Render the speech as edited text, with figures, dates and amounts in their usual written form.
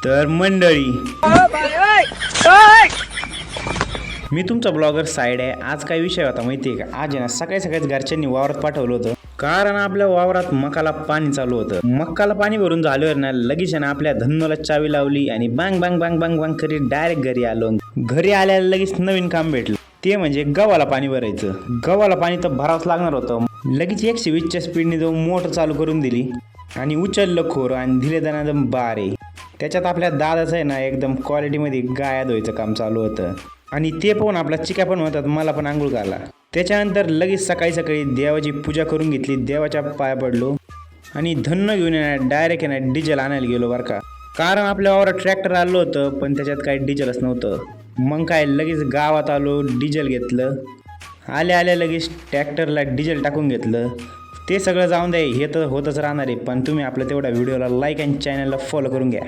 तर मंडळी, मी तुमचा ब्लॉगर साईड आहे. आज काय विषय होता माहिती आहे का? आज आहे ना सकाळी सकाळीच घरच्यांनी वावरात पाठवलं होतं, कारण आपल्या वावरात मकाला पाणी चालू होतं. मकाला पाणी भरून झाल्यावर ना लगेच आहे ना आपल्या धन्नोला चावी लावली आणि बांग बांग बांग बांग बांग करीत डायरेक्ट घरी आलो. घरी आल्याला लगेच नवीन काम भेटलं, ते म्हणजे गव्हाला पाणी भरायचं. गव्हाला पाणी तर भरावंच लागणार होतं. लगेच 120च्या स्पीडने जाऊन मोटर चालू करून दिली आणि उचललं खोर आणि दिले त्यांना एकदम बारे. त्याच्यात आपल्या दादाचं आहे ना एकदम क्वालिटीमध्ये गाया धुवायचं काम चालू होतं आणि ते पाहून आपला चिक्या पण होतात, मला पण आंघोळ घाला. त्याच्यानंतर लगेच सकाळी सकाळी देवाची पूजा करून घेतली, देवाच्या पाया पडलो आणि धन्न घेऊन येणार डायरेक्ट येणार डिझेल आणायला गेलो बरं का. कारण आपल्या वावरात ट्रॅक्टर आलं होतं पण त्याच्यात काही डिझेलच नव्हतं. मग काय लगेच गावात आलो, डिझेल घेतलं. आल्या आल्या लगेच ट्रॅक्टरला डिझेल टाकून घेतलं. ते सगळं जाऊन द्या, हे तर होतच राहणार आहे, पण तुम्ही आपल्या तेवढ्या व्हिडिओला लाईक आणि चॅनलला फॉलो करून घ्या.